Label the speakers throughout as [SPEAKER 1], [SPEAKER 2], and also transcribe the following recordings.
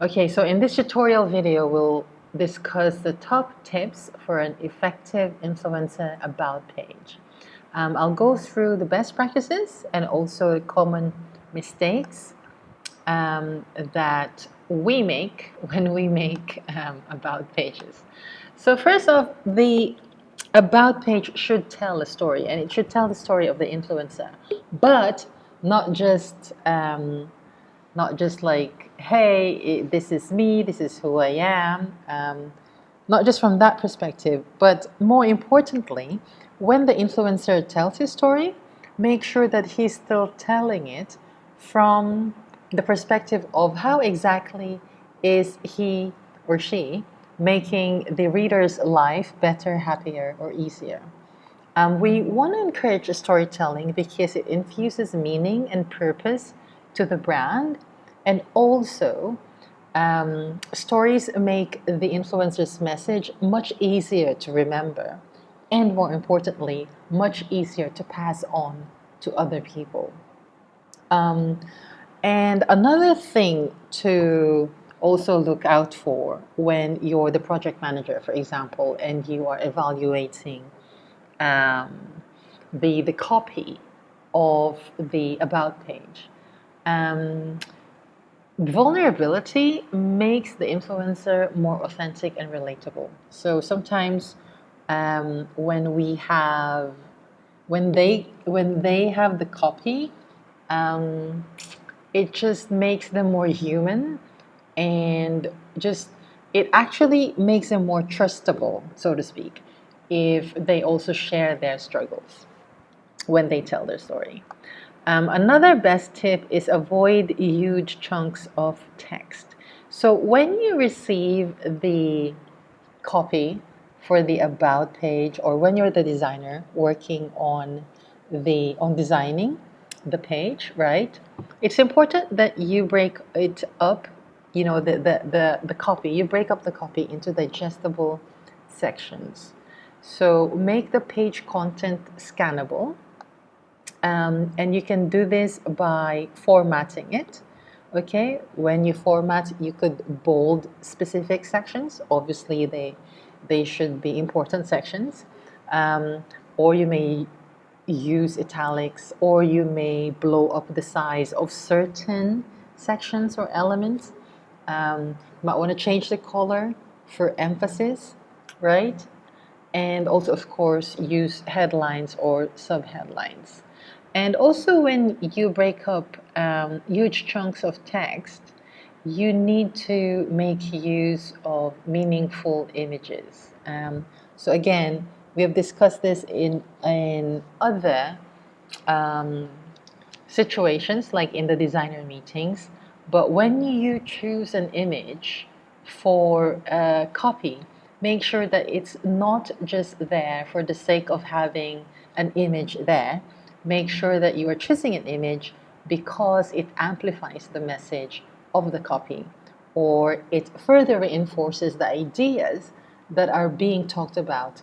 [SPEAKER 1] Okay, so in this tutorial video, we'll discuss the top tips for an effective influencer about page. I'll go through the best practices and also common mistakes that we make when we make about pages. So first off, the about page should tell a story, and it should tell the story of the influencer, but not just not just like, hey, this is me, this is who I am. Not just from that perspective, but more importantly, when the influencer tells his story, make sure that he's still telling it from the perspective of how exactly is he or she making the reader's life better, happier, or easier. We want to encourage storytelling because it infuses meaning and purpose to the brand, and also stories make the influencer's message much easier to remember, and more importantly, much easier to pass on to other people. Um, and another thing to also look out for when you're the project manager, for example, and you are evaluating um, the copy of the about page. Um, Vulnerability makes the influencer more authentic and relatable. So sometimes when we have when they have the copy, um, it just makes them more human, and just it actually makes them more trustable, so to speak, if they also share their struggles when they tell their story. Another best tip is avoid huge chunks of text. So when you receive the copy for the about page, or when you're the designer working on designing the page, right? It's important that you break it up, the copy, you break up the copy into digestible sections. So make the page content scannable, and you can do this by formatting it. Okay, when you format, you could bold specific sections. Obviously, they should be important sections, um, or you may use italics, or you may blow up the size of certain sections or elements. You might want to change the color for emphasis, right? And also, of course, use headlines or subheadlines. And also, when you break up huge chunks of text, you need to make use of meaningful images. So again, we have discussed this in other um, situations, like in the designer meetings. But when you choose an image for a copy, make sure that it's not just there for the sake of having an image there. Make sure that you are choosing an image because it amplifies the message of the copy, or it further reinforces the ideas that are being talked about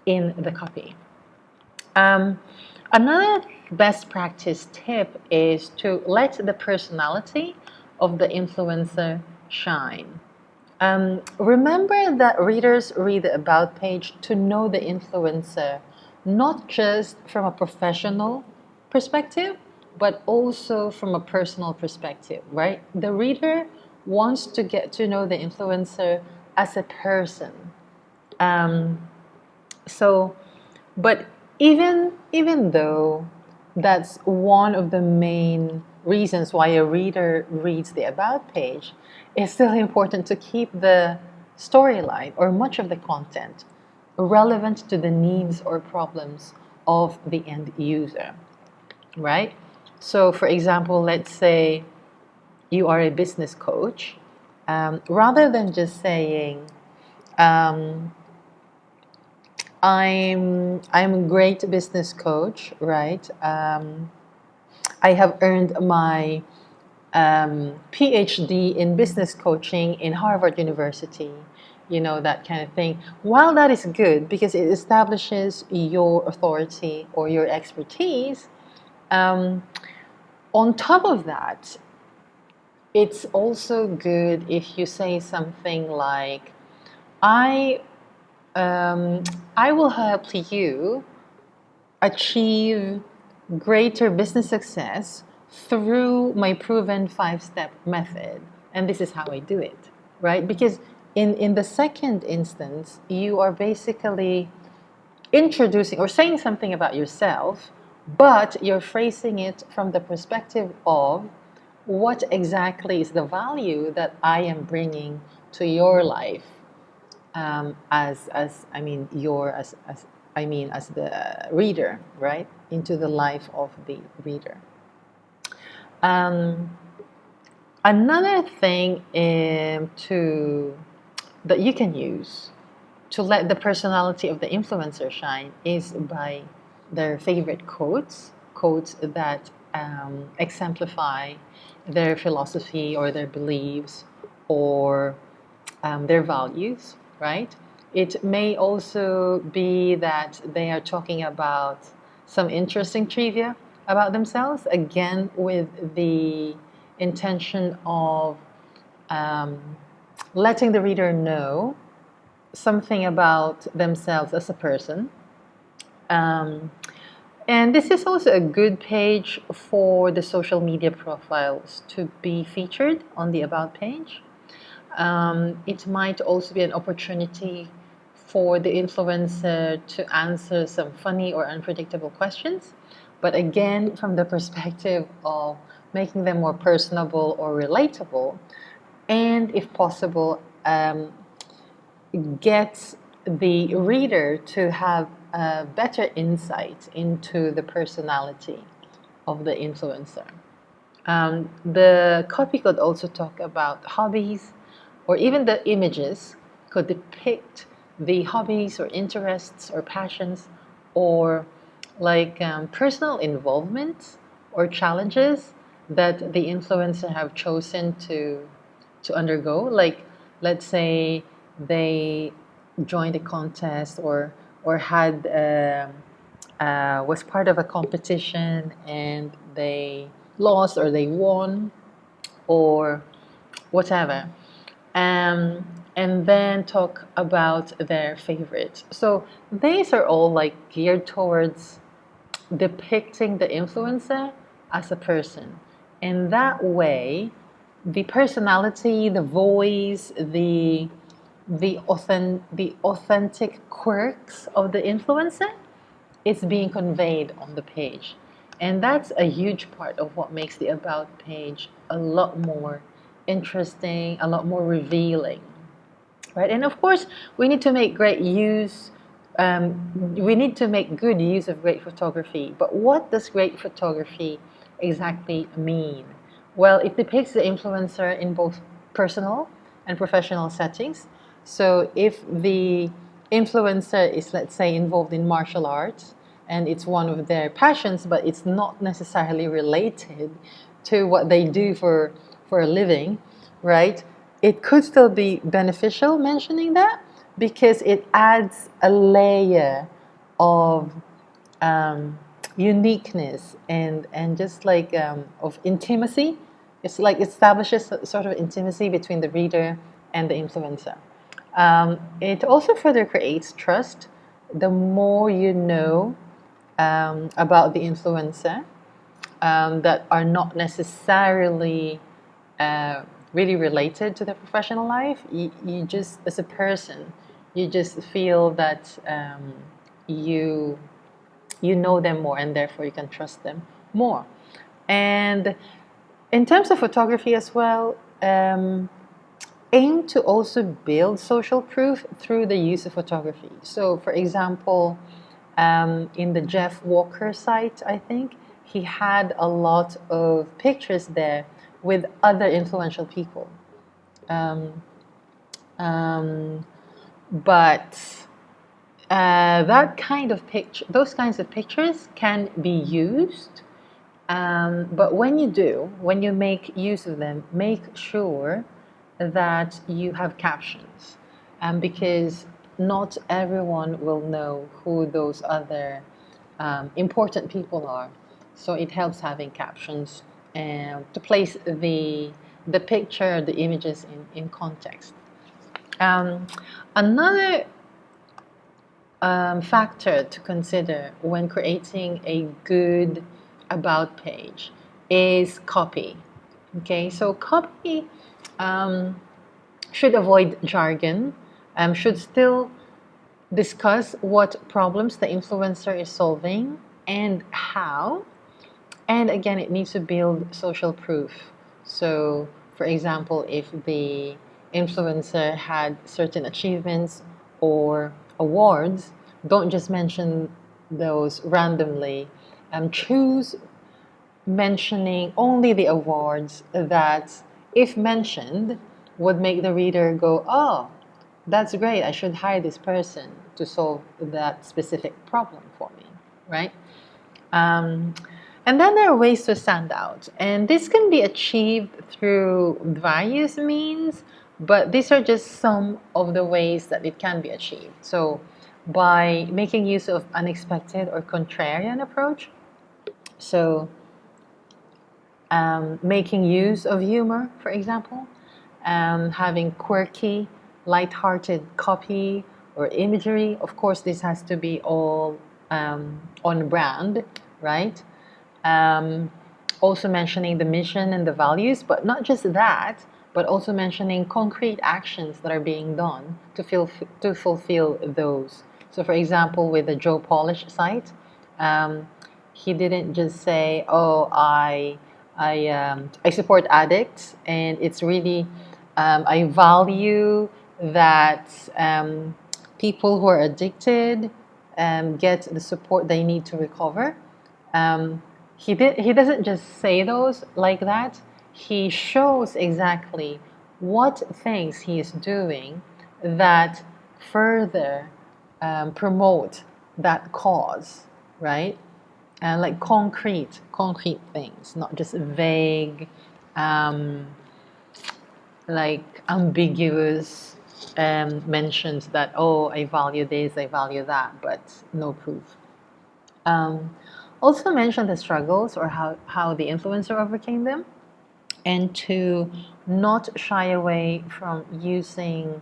[SPEAKER 1] in the copy. Um, Another best practice tip is to let the personality of the influencer shine. Remember that readers read the About page to know the influencer, not just from a professional perspective, but also from a personal perspective, right? The reader wants to get to know the influencer as a person. Um, so, but even though that's one of the main reasons why a reader reads the about page, it's still important to keep the storyline or much of the content relevant to the needs or problems of the end user, right? So, for example, let's say you are a business coach, rather than just saying, um, I'm a great business coach, right? I have earned my PhD in business coaching in Harvard University, that kind of thing. While that is good because it establishes your authority or your expertise, um, on top of that, It's also good if you say something like, I, um, I will help you achieve greater business success through my proven 5-step method. And this is how I do it, right? Because in the second instance, you are basically introducing or saying something about yourself, but you're phrasing it from the perspective of what exactly is the value that I am bringing to your life, as I mean your as I mean as the reader, right? Into the life of the reader. Um, Another thing to that you can use to let the personality of the influencer shine is by their favorite quotes that exemplify their philosophy or their beliefs or their values, right? It may also be that they are talking about some interesting trivia about themselves, again, with the intention of um, letting the reader know something about themselves as a person. Um, and this is also a good page for the social media profiles to be featured on the About page. It might also be an opportunity for the influencer to answer some funny or unpredictable questions, but again, from the perspective of making them more personable or relatable, and if possible, get the reader to have a better insight into the personality of the influencer. The copy could also talk about hobbies, or even the images could depict the hobbies or interests or passions, or like personal involvement or challenges that the influencer have chosen to undergo. Like, let's say they joined a contest or had was part of a competition and they lost or they won or whatever. And then talk about their favorites. So these are all like geared towards depicting the influencer as a person. In that way, the personality, the voice, the authentic quirks of the influencer is being conveyed on the page. And that's a huge part of what makes the About page a lot more interesting, a lot more revealing, right? And of course, we need to make great use, we need to make good use of great photography. But what does great photography exactly mean? Well, it depicts the influencer in both personal and professional settings. So if the influencer is, let's say, involved in martial arts and it's one of their passions, but it's not necessarily related to what they do for a living, right? It could still be beneficial mentioning that because it adds a layer of uniqueness and just like of intimacy. It's like establishes a sort of intimacy between the reader and the influencer. It also further creates trust. The more you know about the influencer that are not necessarily uh, really related to their professional life, you just, as a person, you just feel that you you know them more and therefore you can trust them more. And in terms of photography as well, aim to also build social proof through the use of photography. So, for example, in the Jeff Walker site, I think he had a lot of pictures there with other influential people. Um, um, but that kind of picture, those kinds of pictures can be used. But when you do, when you make use of them, make sure that you have captions, because not everyone will know who those other important people are. So it helps having captions to place the picture, the images in context. Another factor to consider when creating a good about page is copy. Okay, so copy should avoid jargon, should still discuss what problems the influencer is solving and how. And again, it needs to build social proof. So, for example, if the influencer had certain achievements or awards, don't just mention those randomly. Choose mentioning only the awards that, if mentioned, would make the reader go, oh, that's great, I should hire this person to solve that specific problem for me, right? Um, and then there are ways to stand out. And this can be achieved through various means, but these are just some of the ways that it can be achieved. So, by making use of unexpected or contrarian approach, so making use of humor, for example, having quirky, light-hearted copy or imagery. Of course, this has to be all on brand, right? Um, Also mentioning the mission and the values, but not just that, but also mentioning concrete actions that are being done to fulfill those. So, for example, with the Joe Polish site, he didn't just say, "Oh, I support addicts, and it's really I value that people who are addicted get the support they need to recover." Um, he doesn't just say those like that. He shows exactly what things he is doing that further promote that cause, right? And like concrete things, not just vague, um, like ambiguous mentions that, oh, I value this, I value that, but no proof. Um, Also mention the struggles or how the influencer overcame them, and to not shy away from using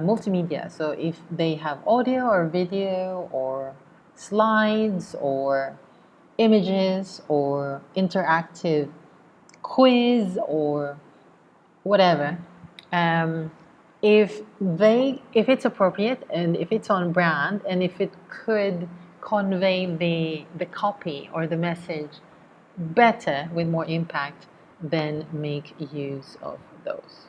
[SPEAKER 1] multimedia. So if they have audio or video or slides or images or interactive quiz or whatever, um, if it's appropriate and if it's on brand and if it could convey the copy or the message better with more impact, then make use of those.